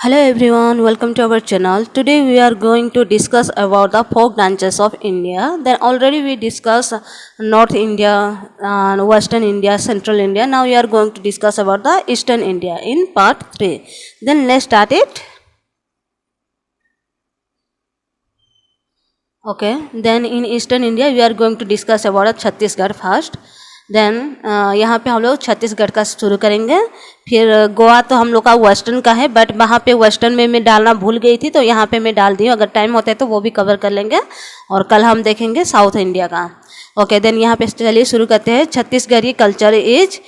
Hello everyone, welcome to our channel. Today we are going to discuss about the folk dances of India. Then already we discussed North India, Western India, Central India. Now we are going to discuss about the Eastern India in part 3. Then let's start it. Okay, then in Eastern India we are going to discuss about Chhattisgarh first. Then यहाँ पे हम लोग छत्तीसगढ़ का शुरू करेंगे. फिर गोवा तो हम लोग का वेस्टर्न का है, बट वहाँ पे वेस्टर्न में मैं डालना भूल गई थी, तो यहाँ पे मैं डाल दी हूँ. अगर टाइम होता है तो वो भी कवर कर लेंगे. और कल हम देखेंगे साउथ इंडिया का. ओके, देन यहाँ पे चलिए शुरू करते हैं. Chhattisgarhi culture is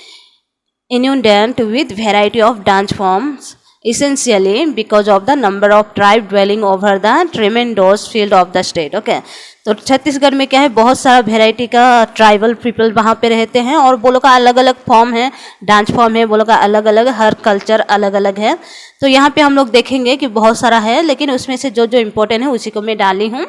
inundant with variety of dance forms, essentially because of the number of tribes dwelling over the tremendous field of the state. Okay, तो छत्तीसगढ़ में क्या है, बहुत सारा वेराइटी का ट्राइबल पीपल वहाँ पे रहते हैं और वो लोग का अलग अलग फॉर्म है, डांस फॉर्म है, वो लोग का अलग अलग, हर कल्चर अलग अलग है. तो यहाँ पे हम लोग देखेंगे कि बहुत सारा है, लेकिन उसमें से जो जो इम्पोर्टेंट है उसी को मैं डाली हूँ.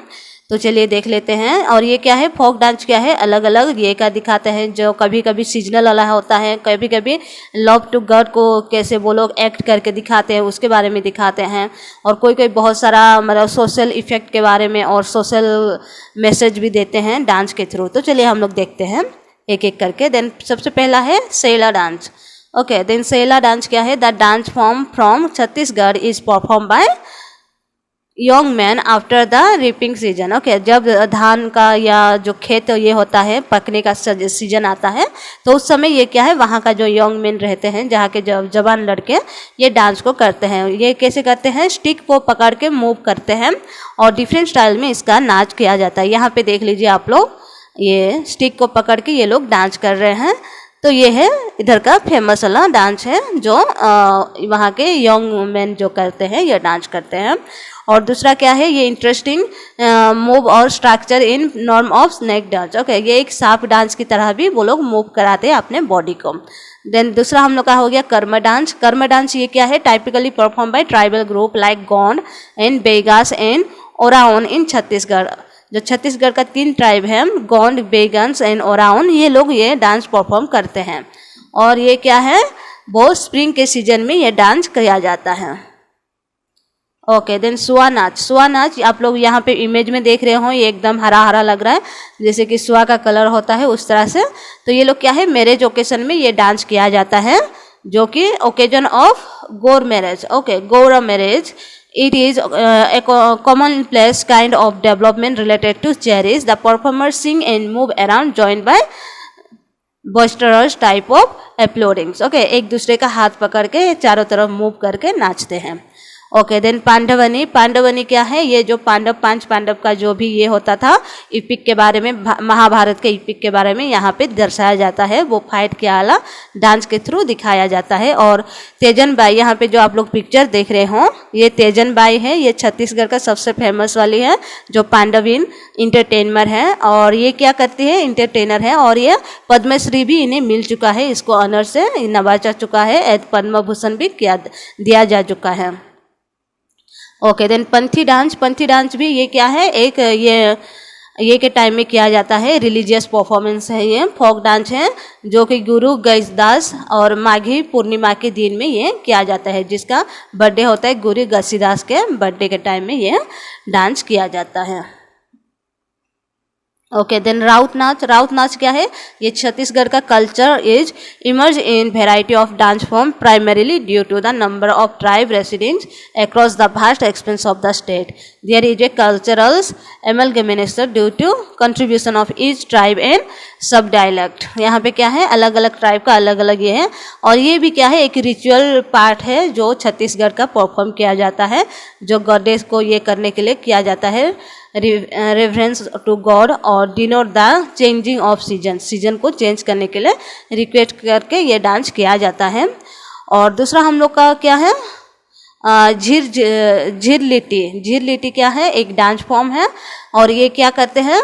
तो चलिए देख लेते हैं. और ये क्या है, फोक डांस क्या है, अलग अलग ये का दिखाते हैं. जो कभी कभी सीजनल वाला होता है, कभी कभी लव टू गॉड को कैसे वो लोग एक्ट करके दिखाते हैं उसके बारे में दिखाते हैं. और कोई कोई बहुत सारा मतलब सोशल इफेक्ट के बारे में और सोशल मैसेज भी देते हैं डांस के थ्रू. तो चलिए हम लोग देखते हैं एक एक करके. देन सबसे पहला है सेला डांस. ओके, देन सेला डांस क्या है, the dance form from Chhattisgarh is perform by young man after the ripping season. Okay, जब धान का या जो खेत ये होता है पकने का सीजन आता है, तो उस समय ये क्या है, वहाँ का जो यंग मैन रहते हैं, जहाँ के जवान लड़के ये डांस को करते हैं. ये कैसे करते हैं, स्टिक को पकड़ के मूव करते हैं और डिफरेंट स्टाइल में इसका नाच किया जाता है. यहाँ पे देख लीजिए आप लोग, ये स्टिक को पकड़ के ये लोग डांस कर रहे हैं. तो ये है इधर का फेमस वाला डांस है जो वहाँ के यंग मैन जो करते हैं ये डांस करते हैं. और दूसरा क्या है, ये इंटरेस्टिंग मूव और structure in norm of snake dance. Okay, ये एक सांप डांस की तरह भी वो लोग मूव कराते हैं अपने बॉडी को. देन दूसरा हम लोग का हो गया कर्म डांस. कर्म डांस ये क्या है, typically perform by tribal group like Gond and Baigas and Oraon in Chhattisgarh. जो छत्तीसगढ़ का 3 ट्राइब है, गोंड, बेगन्स एंड ओराउन, ये लोग ये डांस परफॉर्म करते हैं. और ये क्या है, बहुत स्प्रिंग के सीजन में ये डांस किया जाता है. ओके, देन सुआ नाच. सुआ नाच आप लोग यहाँ पे इमेज में देख रहे हो, ये एकदम हरा हरा लग रहा है, जैसे कि सुआ का कलर होता है उस तरह से. तो ये लोग क्या है, मैरिज ओकेजन में ये डांस किया जाता है, जो कि occasion of Gaur marriage. Okay, Gaur marriage. It is a commonplace kind of development related to cherries. The performers sing and move around joined by boisterous type of applaudings. Okay, एक दूसरे का हाथ पकड़ के चारों तरफ मूव करके नाचते हैं. Okay, then पांडवनी. पांडवनी क्या है, ये जो पांडव 5 पांडव का जो भी ये होता था इपिक के बारे में, महाभारत के इपिक के बारे में यहाँ पे दर्शाया जाता है. वो फाइट के आला डांस के थ्रू दिखाया जाता है. और तेजन बाई, यहाँ पे जो आप लोग पिक्चर देख रहे हो, ये तेजन बाई है. ये छत्तीसगढ़ का सबसे फेमस वाली है जो पांडवीन इंटरटेनर है. और ये क्या करती है, इंटरटेनर है. और ये पद्मश्री भी इन्हें मिल चुका है, इसको ऑनर से नवाजा चुका है, पद्म भूषण भी दिया जा चुका है. ओके, देन पंथी डांस. पंथी डांस भी ये क्या है, एक ये के टाइम में किया जाता है, रिलीजियस परफॉर्मेंस है, ये फोक डांस है जो कि गुरु घसीदास और माघी पूर्णिमा के दिन में ये किया जाता है, जिसका बर्थडे होता है गुरु घसीदास के बर्थडे के टाइम में ये डांस किया जाता है. ओके, देन राउत नाच. राउत नाच क्या है, ये छत्तीसगढ़ का culture is emerge in variety of dance form primarily due to the number of tribe residents across the vast expanse of the state. There is a cultural amalgamation due to contribution of each tribe and sub dialect. यहाँ पे क्या है, अलग अलग tribe का अलग अलग ये है. और ये भी क्या है, एक रिचुअल पार्ट है जो छत्तीसगढ़ का परफॉर्म किया जाता है, जो गॉडेस को ये करने के लिए किया जाता है, रेफरेंस टू गॉड और denote the changing off season. Season को चेंज करने के लिए रिक्वेस्ट करके ये डांस किया जाता है. और दूसरा हम लोग का क्या है, झीर लिट्टी. झीर लिट्टी क्या है, एक डांस फॉर्म है. और ये क्या करते हैं,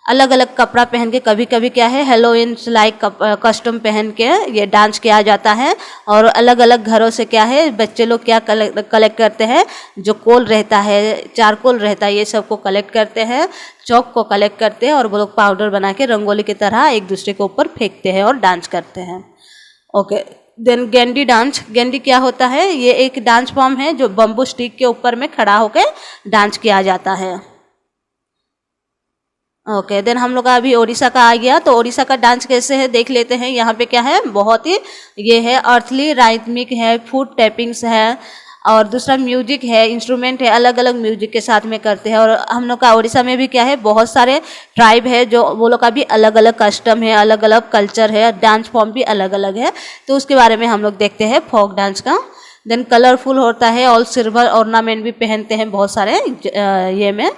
अलग अलग कपड़ा पहन के, कभी कभी क्या है हेलोइन लाइक कस्टम पहन के ये डांस किया जाता है. और अलग अलग घरों से क्या है, बच्चे लोग क्या कलेक्ट करते हैं, जो कोल रहता है, चारकोल रहता है, ये सब को कलेक्ट करते हैं, चौक को कलेक्ट करते हैं और वो लोग पाउडर बना के रंगोली की तरह एक दूसरे के ऊपर फेंकते हैं और डांस करते हैं. ओके, देन गेंडी डांस, गेंडी क्या होता है, ये एक डांस फॉर्म है जो बम्बू स्टिक के ऊपर में खड़ा होकर डांस किया जाता है। ओके, देन हम लोग का अभी ओडिशा का आ गया, तो ओडिशा का डांस कैसे है देख लेते हैं। यहाँ पे क्या है, बहुत ही ये है अर्थली राइथमिक है, फुट टैपिंग्स है, और दूसरा म्यूजिक है, इंस्ट्रूमेंट है, अलग अलग म्यूजिक के साथ में करते हैं। और हम लोग का उड़ीसा में भी क्या है, बहुत सारे ट्राइब है जो वो लोग का भी अलग अलग कस्टम है, अलग अलग कल्चर है, डांस फॉर्म भी अलग अलग है। तो उसके बारे में हम लोग देखते हैं फोक डांस का। देन कलरफुल होता है और सिल्वर ऑर्नामेंट भी पहनते हैं बहुत सारे ये में।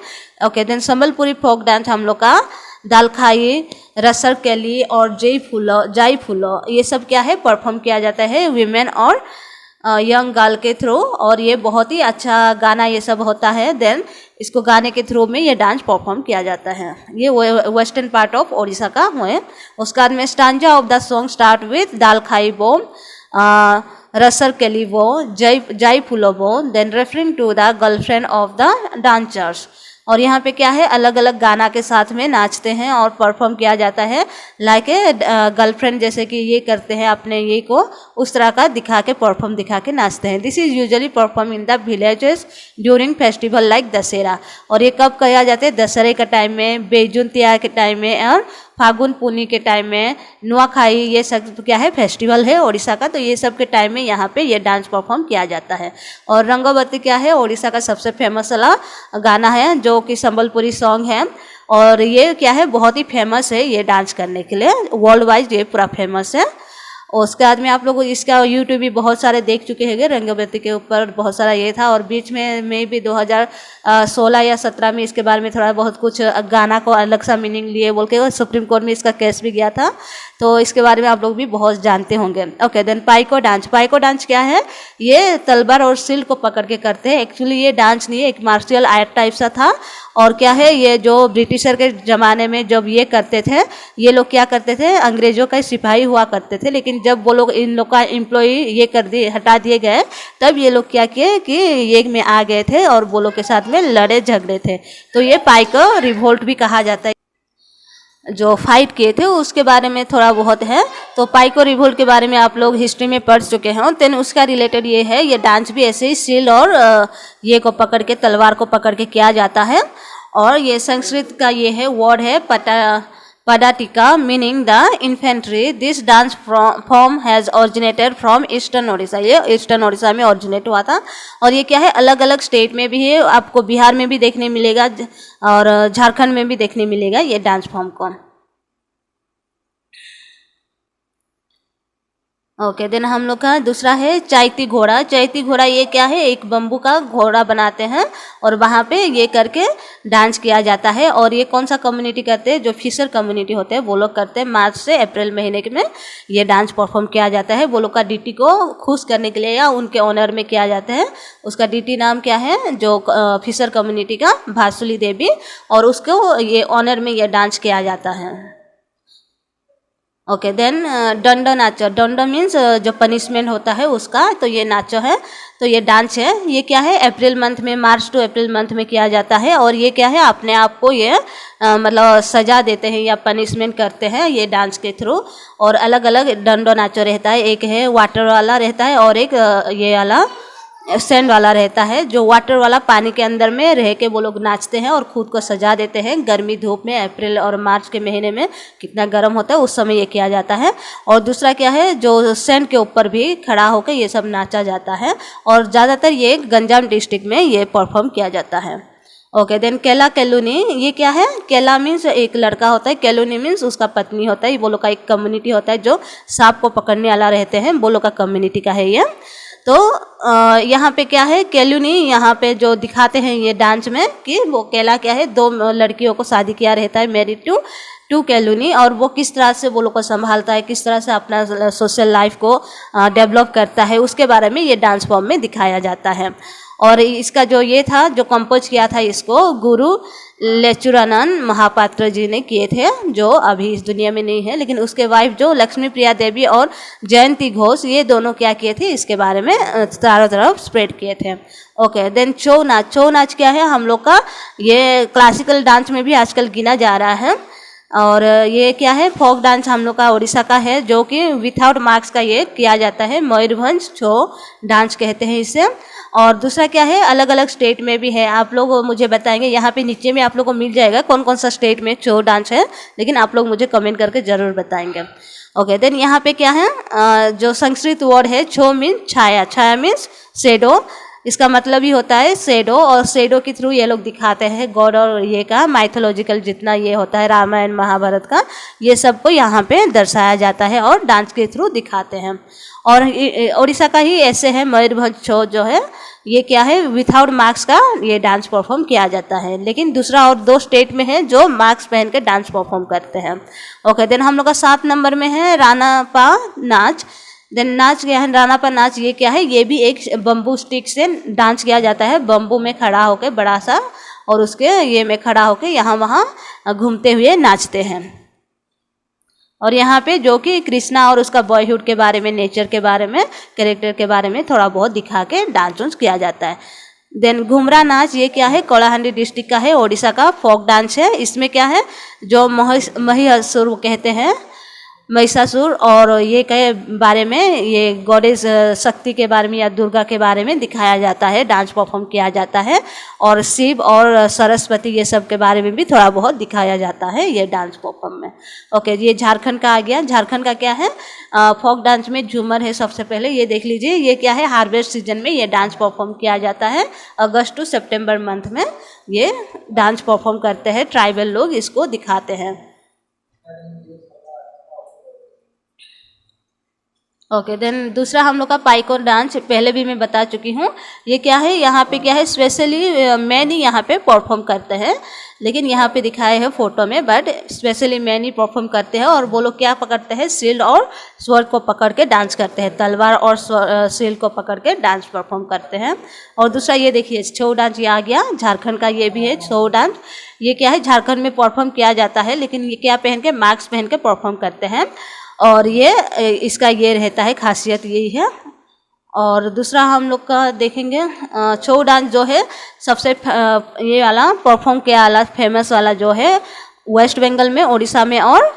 Okay, then Sambalpuri folk dance हम लोग का दालखाई, रसर कैली और जाई फूलो ये सब क्या है परफॉर्म किया जाता है वीमेन और यंग गर्ल के थ्रू, और ये बहुत ही अच्छा गाना ये सब होता है। देन इसको गाने के थ्रू में ये डांस परफॉर्म किया जाता है। ये वेस्टर्न पार्ट ऑफ ओडिशा का है। उसके बाद में stanza of the song start with दाल खाई बो, रसर केली वो, जाई फूलो वो, then referring to the girlfriend of the dancers. और यहाँ पे क्या है, अलग अलग गाना के साथ में नाचते हैं और परफॉर्म किया जाता है। लाइक ए गर्लफ्रेंड जैसे कि ये करते हैं अपने ये को उस तरह का दिखा के परफॉर्म दिखा के नाचते हैं। This is usually perform in the villages during festival like Dussehra. और ये कब किया जाता है, दशहरे के टाइम में, बेजुन त्योहार के टाइम में, और फागुन पूनी के टाइम में, नुआखाई, ये सब क्या है फेस्टिवल है ओडिशा का। तो ये सब के टाइम में यहाँ पे ये डांस परफॉर्म किया जाता है। और रंगवती क्या है, ओडिशा का सबसे फेमस वाला गाना है जो कि संबलपुरी सॉन्ग है। और ये क्या है, बहुत ही फेमस है ये डांस करने के लिए, वर्ल्ड वाइड ये पूरा फेमस है। और उसके बाद में आप लोग इसका यूट्यूब भी बहुत सारे देख चुके हैं, रंगवती के ऊपर बहुत सारा ये था। और बीच में भी 2016 या 17 में इसके बारे में थोड़ा बहुत कुछ गाना को अलग सा मीनिंग लिए बोल के सुप्रीम कोर्ट में इसका केस भी गया था। तो इसके बारे में आप लोग भी बहुत जानते होंगे। Okay, then Paiko dance. Paiko dance क्या है, ये तलवार और सिल को पकड़ के करते हैं। एक्चुअली ये डांस नहीं है, एक मार्शल आर्ट टाइप सा था। और क्या है, ये जो ब्रिटिशर के ज़माने में जब ये करते थे, ये लोग क्या करते थे, अंग्रेजों का सिपाही हुआ करते थे। लेकिन जब वो लोग इन लोग का एम्प्लॉय ये कर दिए, हटा दिए गए, तब ये लोग क्या किए कि ये में आ गए थे और वो लोग के साथ में लड़े झगड़े थे। तो ये पाइको रिवोल्ट भी कहा जाता है। जो फाइट किए थे उसके बारे में थोड़ा बहुत है। तो पाइको रिवोल्ट के बारे में आप लोग हिस्ट्री में पढ़ चुके हैं। देन उसका रिलेटेड ये है, ये डांस भी ऐसे ही सिल और ये को पकड़ के, तलवार को पकड़ के किया जाता है। और ये संस्कृत का ये है वर्ड है Padatika, meaning the infantry. This dance form has originated from eastern Odisha. ये ईस्टर्न ओडिशा में ओरिजिनेट हुआ था। और ये क्या है, अलग अलग स्टेट में भी है, आपको बिहार में भी देखने मिलेगा और झारखंड में भी देखने मिलेगा ये डांस फॉर्म को। ओके, देन हम लोग का दूसरा है चैती घोड़ा। चैती घोड़ा ये क्या है, एक बम्बू का घोड़ा बनाते हैं और वहाँ पे ये करके डांस किया जाता है। और ये कौन सा कम्युनिटी करते हैं, जो फिशर कम्युनिटी होते हैं वो लोग करते हैं। मार्च से अप्रैल महीने में ये डांस परफॉर्म किया जाता है। वो लोग का डीटी को खुश करने के लिए या उनके ऑनर में किया जाता है। उसका डीटी नाम क्या है, जो फिशर कम्युनिटी का भासुली देवी, और उसको ये ऑनर में ये डांस किया जाता है। ओके, देन डंडो नाचो। डंडो मीन्स जो पनिशमेंट होता है उसका, तो ये नाचो है, तो ये डांस है। ये क्या है, अप्रैल मंथ में, मार्च टू अप्रैल मंथ में किया जाता है। और ये क्या है, अपने आप को ये मतलब सजा देते हैं या पनिशमेंट करते हैं ये डांस के थ्रू। और अलग अलग डंडो नाचो रहता है, एक है वाटर वाला रहता है और एक ये वाला सैंड वाला रहता है। जो वाटर वाला पानी के अंदर में रह के वो लोग नाचते हैं और खुद को सजा देते हैं। गर्मी धूप में अप्रैल और मार्च के महीने में कितना गर्म होता है उस समय ये किया जाता है। और दूसरा क्या है, जो सैंड के ऊपर भी खड़ा होकर ये सब नाचा जाता है। और ज़्यादातर ये गंजाम डिस्ट्रिक्ट में ये परफॉर्म किया जाता है। ओके, देन केला केलुनी। ये क्या है, केला मीन्स एक लड़का होता है, केलुनी मीन्स उसका पत्नी होता है। वो लोग का एक कम्युनिटी होता है जो सांप को पकड़ने वाला रहते हैं, वो लोग का कम्युनिटी का है ये। तो यहाँ पे क्या है, केलुनी यहाँ पे जो दिखाते हैं ये डांस में कि वो केला क्या है, दो लड़कियों को शादी किया रहता है, मैरिड टू केलुनी। और वो किस तरह से वो लोग को संभालता है, किस तरह से अपना सोशल लाइफ को डेवलप करता है, उसके बारे में ये डांस फॉर्म में दिखाया जाता है। और इसका जो ये था, जो कंपोज किया था इसको गुरु लेचुरानंद महापात्र जी ने किए थे, जो अभी इस दुनिया में नहीं है। लेकिन उसके वाइफ जो लक्ष्मी प्रिया देवी और जयंती घोष, ये दोनों क्या किए थे, इसके बारे में चारों तरफ स्प्रेड किए थे। ओके, देन छऊ नाच। छऊ नाच क्या है, हम लोग का ये क्लासिकल डांस में भी आजकल गिना जा रहा है। और ये क्या है, फोक डांस हम लोग का उड़ीसा का है, जो कि विथआउट मार्क्स का ये किया जाता है। मयूरभंज छो डांस कहते हैं इसे। और दूसरा क्या है, अलग अलग स्टेट में भी है, आप लोग मुझे बताएंगे। यहाँ पे नीचे में आप लोग को मिल जाएगा कौन कौन सा स्टेट में छो डांस है, लेकिन आप लोग मुझे कमेंट करके ज़रूर बताएंगे। ओके, देन यहाँ पे क्या है, जो संस्कृत वर्ड है छो मीन छाया, छाया मीन्स शेडो, इसका मतलब ही होता है शेडो। और शेडो के थ्रू ये लोग दिखाते हैं गॉड और ये का माइथोलॉजिकल जितना ये होता है रामायण महाभारत का, ये सब को यहाँ पे दर्शाया जाता है और डांस के थ्रू दिखाते हैं। और उड़ीसा का ही ऐसे है मयूरभंज छो जो है, ये क्या है, विथआउट मार्क्स का ये डांस परफॉर्म किया जाता है। लेकिन दूसरा और 2 स्टेट में है जो मार्क्स पहन के डांस परफॉर्म करते हैं। ओके, देन हम लोग का 7 नंबर में है रानापा नाच। देन नाच क्या है, रानापा नाच, ये क्या है, ये भी एक बम्बू स्टिक से डांस किया जाता है, बम्बू में खड़ा होकर बड़ा सा, और उसके ये में खड़ा होकर यहाँ वहाँ घूमते हुए नाचते हैं। और यहाँ पे जो कि कृष्णा और उसका बॉयहुड के बारे में, नेचर के बारे में, कैरेक्टर के बारे में थोड़ा बहुत दिखा के डांस वांस किया जाता है। देन घुमरा नाच, ये क्या है, कलाहांडी डिस्ट्रिक्ट का है, ओडिशा का फोक डांस है। इसमें क्या है, जो महिषासुर कहते हैं, महिषासुर, और ये के बारे में, ये गॉडेस शक्ति के बारे में या दुर्गा के बारे में दिखाया जाता है, डांस परफॉर्म किया जाता है। और शिव और सरस्वती ये सब के बारे में भी थोड़ा बहुत दिखाया जाता है ये डांस परफॉर्म में। ओके, ये झारखंड का आ गया। झारखंड का क्या है, फोक डांस में झूमर है सबसे पहले, ये देख लीजिए। ये क्या है, हार्वेस्ट सीजन में ये डांस परफॉर्म किया जाता है, अगस्त टू सितंबर मंथ में ये डांस परफॉर्म करते हैं, ट्राइबल लोग इसको दिखाते हैं। ओके, देन दूसरा हम लोग का पाइको डांस, पहले भी मैं बता चुकी हूँ। ये क्या है, यहाँ पे क्या है, स्पेशली मैन ही यहाँ पे परफॉर्म करते हैं, लेकिन यहाँ पे दिखाए हैं फोटो में, but specially man he perform करते हैं। और वो लोग क्या पकड़ते हैं, शील्ड और स्वॉर्ड को पकड़ के डांस करते हैं, तलवार और शील्ड को पकड़ के डांस परफॉर्म करते हैं। और दूसरा ये देखिए छऊ डांस, ये आ गया, झारखंड का ये भी है छऊ डांस। ये क्या है, झारखंड में परफॉर्म किया जाता है, लेकिन ये क्या पहन के, मास्क पहन के परफॉर्म करते हैं। और ये इसका ये रहता है, खासियत यही है। और दूसरा हम लोग का देखेंगे, छऊ डांस जो है सबसे ये वाला परफॉर्म किया वाला फेमस वाला जो है वेस्ट बंगाल में, उड़ीसा में और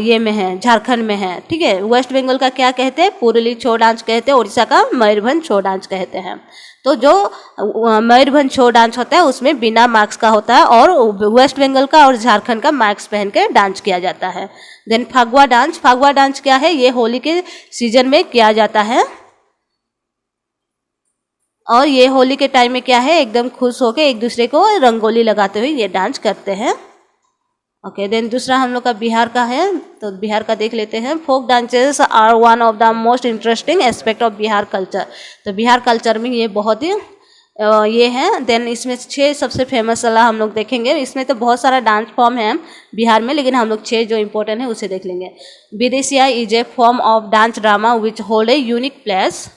ये में है, झारखंड में है। ठीक है, वेस्ट बंगाल का क्या कहते हैं, पुरुली छऊ डांस कहते हैं, उड़ीसा का मयूरभंज छऊ डांस कहते हैं। तो जो मयूरभंज छऊ डांस होता है उसमें बिना मास्क का होता है, और वेस्ट बंगाल का और झारखंड का मास्क पहन के डांस किया जाता है। Then Phagwa dance, Phagwa dance क्या है, ये होली के सीजन में किया जाता है। और ये होली के टाइम में क्या है, एकदम खुश होकर एक दूसरे को रंगोली लगाते हुए ये डांस करते हैं। ओके, देन दूसरा हम लोग का बिहार का है, तो बिहार का देख लेते हैं। Folk dances are one of the most interesting aspect of Bihar culture. तो बिहार कल्चर में ये बहुत ही ये है। देन इसमें 6 सबसे फेमस वाला हम लोग देखेंगे। इसमें तो बहुत सारा डांस फॉर्म है बिहार में, लेकिन हम लोग 6 जो इम्पोर्टेंट है उसे देख लेंगे। Bidesia is a form of dance drama which hold a unique place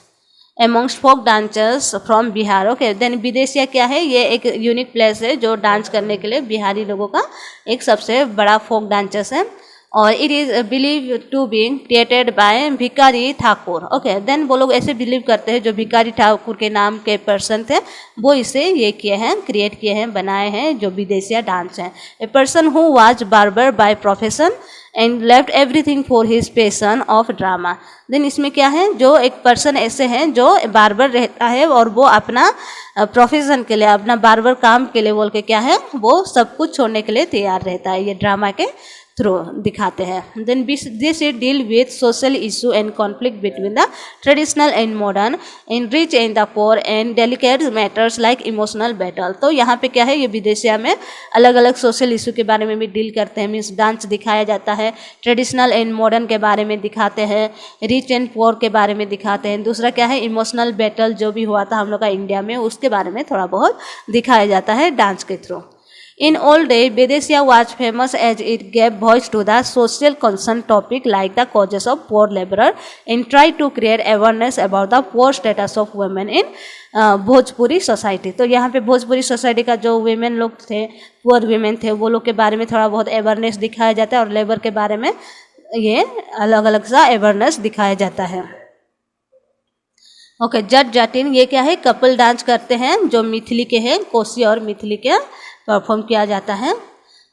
amongst folk dancers from Bihar. Okay, then Bidesia क्या है, ये एक यूनिक प्लेस है जो डांस करने के लिए बिहारी लोगों का एक सबसे बड़ा फोक डांसर्स है। और it is believe to be created by Bhikhari Thakur. Okay, then वो लोग ऐसे बिलीव करते हैं, जो भिकारी ठाकुर के नाम के पर्सन थे वो इसे ये किए हैं, क्रिएट किए हैं, बनाए हैं, जो विदेशिया डांस है। A person who was barber by profession and left everything for his passion of drama. Then इसमें क्या है, जो एक पर्सन ऐसे हैं जो बार्बर रहता है और वो अपना प्रोफेशन के लिए, अपना बार्बर काम के लिए बोल के क्या है, वो सब कुछ छोड़ने के लिए तैयार रहता है, ये ड्रामा के थ्रू दिखाते हैं। Then this it deal with social issue and conflict between the traditional and modern, in rich and the poor and delicate matters like emotional battle. तो यहाँ पे क्या है, ये विदेशिया में अलग अलग सोशल इशू के बारे में भी डील करते हैं, मीन्स डांस दिखाया जाता है, ट्रेडिशनल एंड मॉडर्न के बारे में दिखाते हैं, रिच एंड पोर के बारे में दिखाते हैं। दूसरा क्या है, इमोशनल बैटल जो भी हुआ था हम लोग का इंडिया में, उसके बारे में थोड़ा बहुत दिखाया जाता है डांस के through. In old days, Videsia was famous as it gave voice to the social concern topic like the causes of poor laborer and tried to create awareness about the poor status of women in Bhojpuri society. तो यहाँ पे Bhojpuri society का जो women लोग थे, poor women थे, वो लोग के बारे में थोड़ा बहुत अवेयरनेस दिखाया जाता है, और लेबर के बारे में ये अलग अलग सा अवेयरनेस दिखाया जाता है। ओके, जट जाटिन, ये क्या है, कपल डांस करते हैं जो मिथिली के हैं, कोसी और मिथिली के परफॉर्म किया जाता है।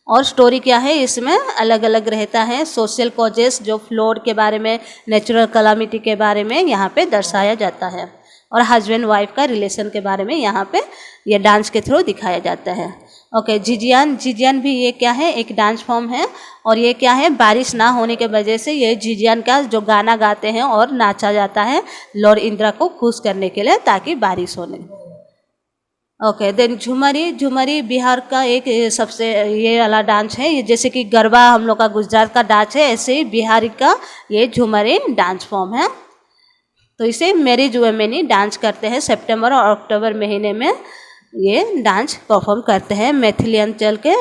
और स्टोरी क्या है इसमें अलग अलग रहता है। सोशल कॉजेस जो फ्लोड के बारे में, नेचुरल कलामिटी के बारे में यहाँ पे दर्शाया जाता है, और हस्बैंड वाइफ का रिलेशन के बारे में यहाँ पे ये डांस के थ्रू दिखाया जाता है। ओके, जिजियान भी ये क्या है, एक डांस फॉर्म है, और ये क्या है, बारिश ना होने के वजह से ये जिजियान का जो गाना गाते हैं और नाचा जाता है लॉर्ड इंदिरा को खुश करने के लिए ताकि बारिश होने। ओके, देन झुमरी बिहार का एक सबसे ये वाला डांस है। ये जैसे कि गरबा हम लोग का गुजरात का डांस है, ऐसे ही बिहारी का ये झुमरी डांस फॉर्म है। तो इसे मैरिज वुमेन ही डांस करते हैं। सितंबर और अक्टूबर महीने में ये डांस परफॉर्म करते हैं। मैथिली अंचल के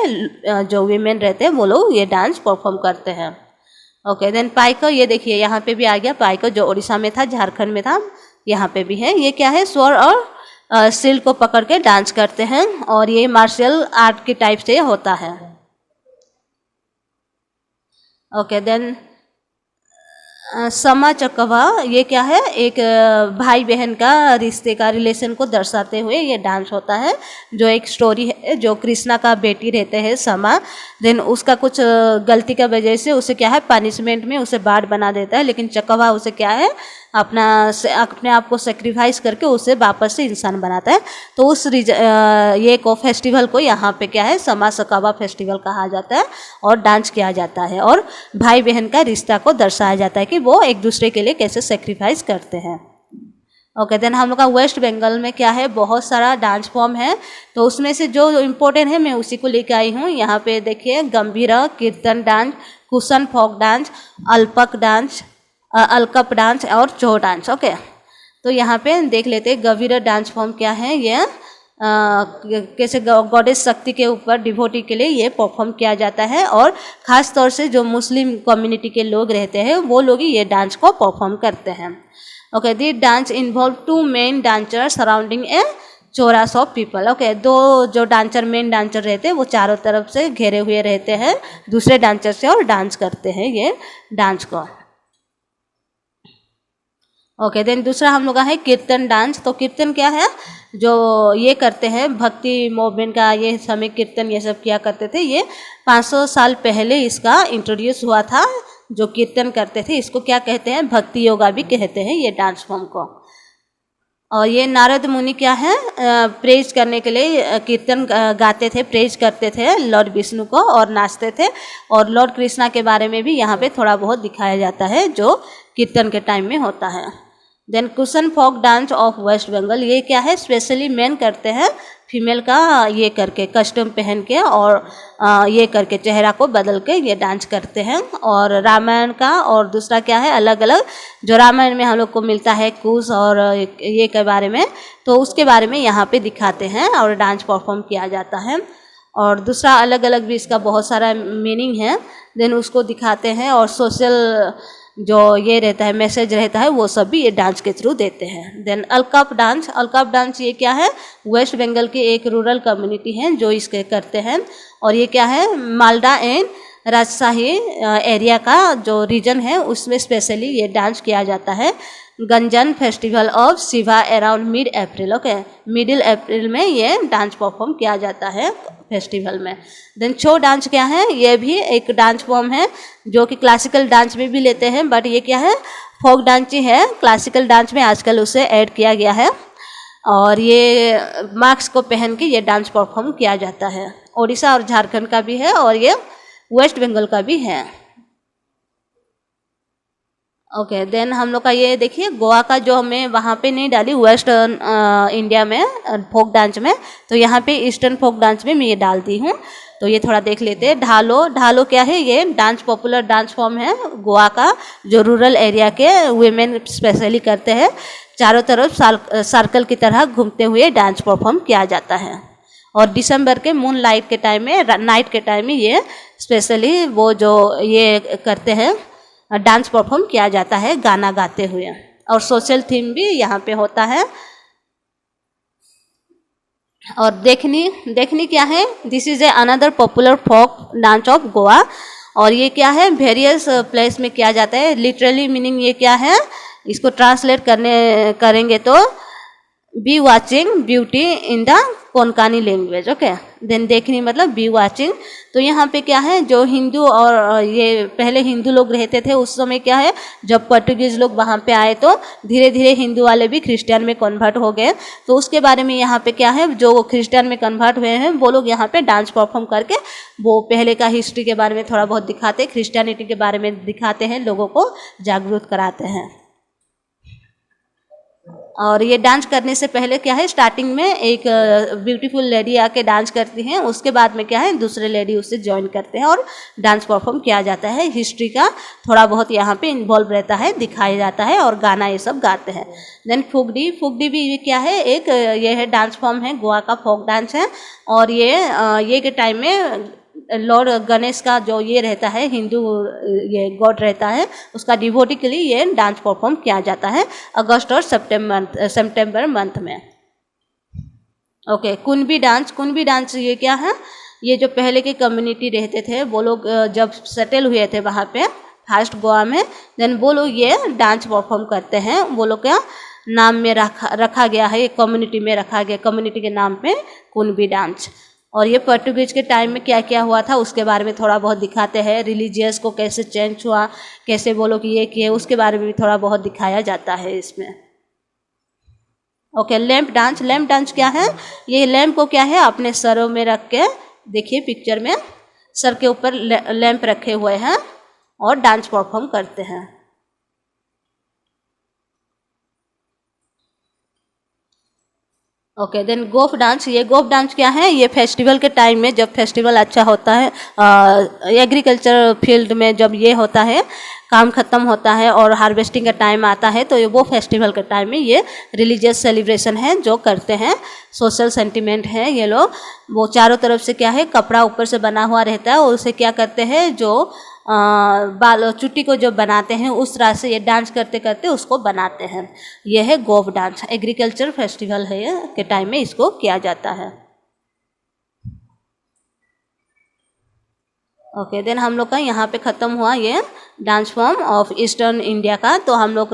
जो वीमेन रहते हैं वो लोग ये डांस परफॉर्म करते हैं। ओके, देन पाइको, ये देखिए यहाँ पे भी आ गया पाइको, जो उड़ीसा में था, झारखंड में था, यहाँ पे भी है। ये क्या है, स्वर और सिल को पकड़ के डांस करते हैं, और ये मार्शल आर्ट की टाइप से होता है। ओके, देन समा चकवा, ये क्या है, एक भाई बहन का रिश्ते का रिलेशन को दर्शाते हुए ये डांस होता है। जो एक स्टोरी है, जो कृष्णा का बेटी रहते हैं समा, देन उसका कुछ गलती का वजह से उसे क्या है, पनिशमेंट में उसे बाढ़ बना देता है, लेकिन चकवा उसे क्या है, अपने आप को सेक्रीफाइस करके उसे वापस से इंसान बनाता है। तो उस ये को फेस्टिवल को यहाँ पे क्या है, समा चकवा फेस्टिवल कहा जाता है, और डांस किया जाता है, और भाई बहन का रिश्ता को दर्शाया जाता है कि वो एक दूसरे के लिए कैसे सेक्रीफाइस करते हैं। ओके, देन हम लोग का वेस्ट बंगाल में क्या है, बहुत सारा डांस फॉर्म है। तो उसमें से जो इम्पोर्टेंट है मैं उसी को लेकर आई हूँ। यहाँ पे देखिए, Gambhira, kirtan dance, Kushan folk dance, Alpak dance, Alkap dance और चो डांस। ओके, तो यहाँ पे देख लेते हैं गंभीरा डांस फॉर्म क्या है। ये कैसे गॉडेस शक्ति के ऊपर डिवोटी के लिए ये परफॉर्म किया जाता है, और ख़ास तौर से जो मुस्लिम कम्युनिटी के लोग रहते हैं वो लोग ही ये डांस को परफॉर्म करते हैं। Okay, this dance involve 2 main dancer surrounding A Chauras of people. Okay, 2 जो डांसर मेन डांसर रहते हैं वो चारों तरफ से घेरे हुए रहते हैं दूसरे डांसर से, और डांस करते हैं ये डांस को। ओके, देन दूसरा हम लोग का है कीर्तन डांस। तो कीर्तन क्या है, जो ये करते हैं भक्ति मूवमेंट का, ये समय कीर्तन ये सब किया करते थे। ये 500 साल पहले इसका इंट्रोड्यूस हुआ था। जो कीर्तन करते थे इसको क्या कहते हैं, भक्ति योगा भी कहते हैं ये डांस फॉर्म को। और ये नारद मुनि क्या है, प्रेज करने के लिए कीर्तन गाते थे, प्रेज करते थे लॉर्ड विष्णु को, और नाचते थे। और लॉर्ड कृष्णा के बारे में भी यहाँ पे थोड़ा बहुत दिखाया जाता है जो कीर्तन के टाइम में होता है। Then Kushan folk dance of West Bengal, ये क्या है, स्पेशली मेन करते हैं, फीमेल का ये करके कस्टम पहन के और ये करके चेहरा को बदल के ये डांस करते हैं। और रामायण का, और दूसरा क्या है, अलग अलग जो रामायण में हम लोग को मिलता है कुश और ये के बारे में, तो उसके बारे में यहाँ पे दिखाते हैं और डांस परफॉर्म किया जाता है। और दूसरा अलग अलग भी इसका बहुत सारा मीनिंग है, देन उसको दिखाते हैं। और सोशल जो ये रहता है, मैसेज रहता है, वो सब भी ये डांस के थ्रू देते हैं। देन अलकप डांस ये क्या है, वेस्ट बंगाल की एक रूरल कम्युनिटी है जो इसके करते हैं। और ये क्या है, मालदा एंड राजशाही एरिया का जो रीजन है उसमें स्पेशली ये डांस किया जाता है। Gajan festival of Shiva around mid April. Okay, middle April में ये डांस परफॉर्म किया जाता है फेस्टिवल में। देन छो डांस क्या है, ये भी एक डांस फॉर्म है जो कि क्लासिकल डांस में भी लेते हैं, बट ये क्या है, फोक डांस ही है। क्लासिकल डांस में आजकल उसे ऐड किया गया है, और ये मास्क को पहन के ये डांस परफॉर्म किया जाता है। ओडिशा और झारखंड का भी है, और ये वेस्ट बंगाल का भी है। ओके, देन हम लोग का ये देखिए गोवा का, जो मैं वहाँ पे नहीं डाली वेस्टर्न इंडिया में फोक डांस में, तो यहाँ पे ईस्टर्न फोक डांस में मैं ये डाल दी हूँ। तो ये थोड़ा देख लेते हैं। ढालो क्या है, ये डांस पॉपुलर डांस फॉर्म है गोवा का, जो रूरल एरिया के वुमेन स्पेशली करते हैं। चारों तरफ सर्कल की तरह घूमते हुए डांस परफॉर्म किया जाता है। और दिसंबर के मून लाइट के टाइम में, नाइट के टाइम में ये स्पेशली वो जो ये करते हैं डांस परफॉर्म किया जाता है गाना गाते हुए। और सोशल थीम भी यहाँ पे होता है। और देखनी क्या है, this is a another popular folk dance of Goa. और ये क्या है, वेरियस प्लेस में किया जाता है। लिटरली मीनिंग ये क्या है, इसको ट्रांसलेट करेंगे तो be watching beauty in the Konkani language. Okay, then Dekhni मतलब बी वाचिंग। तो यहाँ पे क्या है, जो हिंदू और ये पहले हिंदू लोग रहते थे उस समय क्या है, जब पोर्टुगीज़ लोग वहाँ पे आए तो धीरे धीरे हिंदू वाले भी क्रिश्चियन में कन्वर्ट हो गए। तो उसके बारे में यहाँ पे क्या है, जो क्रिश्चियन में कन्वर्ट हुए हैं वो लोग यहाँ पे डांस परफॉर्म करके वो पहले का हिस्ट्री के बारे में थोड़ा बहुत दिखाते हैं, क्रिश्चियनिटी के बारे में दिखाते हैं, लोगों को जागरूक कराते हैं। और ये डांस करने से पहले क्या है, स्टार्टिंग में एक ब्यूटीफुल लेडी आके डांस करती हैं, उसके बाद में क्या है दूसरे लेडी उससे ज्वाइन करते हैं और डांस परफॉर्म किया जाता है। हिस्ट्री का थोड़ा बहुत यहाँ पे इन्वॉल्व रहता है, दिखाया जाता है और गाना ये सब गाते हैं। देन फुगडी भी क्या है, एक ये है डांस फॉर्म है, गोवा का फोक डांस है। और ये के टाइम में लॉर्ड गणेश का जो ये रहता है, हिंदू ये गॉड रहता है, उसका डिवोटी के लिए ये डांस परफॉर्म किया जाता है अगस्त और सितंबर मंथ में। ओके, कुणबी डांस ये क्या है, ये जो पहले के कम्युनिटी रहते थे वो लोग जब सेटल हुए थे वहाँ पे फर्स्ट गोवा में, देन वो लोग ये डांस परफॉर्म करते हैं। वो लोग क्या नाम में रखा गया है, कम्युनिटी में रखा गया, कम्युनिटी के नाम पे कुणबी डांस। और ये पोर्टुगीज के टाइम में क्या क्या हुआ था उसके बारे में थोड़ा बहुत दिखाते हैं, रिलीजियस को कैसे चेंज हुआ, कैसे वो लोग ये किए, उसके बारे में भी थोड़ा बहुत दिखाया जाता है इसमें। ओके, लैंप डांस क्या है, ये लैंप को क्या है अपने सरों में रख के, देखिए पिक्चर में सर के ऊपर लैंप रखे हुए हैं और डांस परफॉर्म करते हैं। ओके, देन गोफ डांस क्या है, ये फेस्टिवल के टाइम में जब फेस्टिवल अच्छा होता है, एग्रीकल्चर फील्ड में जब ये होता है, काम ख़त्म होता है और हार्वेस्टिंग का टाइम आता है, तो ये वो फेस्टिवल के टाइम में ये रिलीजियस सेलिब्रेशन है जो करते हैं, सोशल सेंटिमेंट है ये लोग। वो चारों तरफ से क्या है, कपड़ा ऊपर से बना हुआ रहता है और उसे क्या करते हैं, जो बाल चुट्टी को जो बनाते हैं उस तरह से ये डांस करते करते उसको बनाते हैं। यह है गोफ डांस, एग्रीकल्चर फेस्टिवल है ये के टाइम में इसको किया जाता है। ओके, देन हम लोग का यहाँ पे ख़त्म हुआ ये dance form of eastern India का। तो हम लोग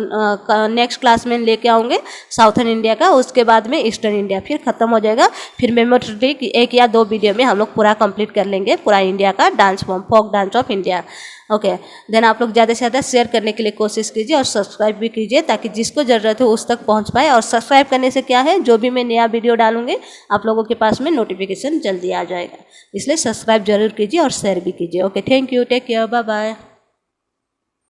नेक्स्ट क्लास में लेके आऊँगे साउथर्न इंडिया का, उसके बाद में ईस्टर्न इंडिया, फिर ख़त्म हो जाएगा। फिर मेमोरेटिक 1 या 2 वीडियो में हम लोग पूरा कंप्लीट कर लेंगे पूरा इंडिया का dance form, folk dance of India. Okay, then आप लोग ज़्यादा से ज़्यादा शेयर करने के लिए कोशिश कीजिए और सब्सक्राइब भी कीजिए ताकि जिसको ज़रूरत हो उस तक पहुंच पाए। और सब्सक्राइब करने से क्या है, जो भी मैं नया वीडियो डालूंगी आप लोगों के पास में नोटिफिकेशन जल्दी आ जाएगा, इसलिए सब्सक्राइब जरूर कीजिए और शेयर भी कीजिए। Okay, thank you, take care, bye bye.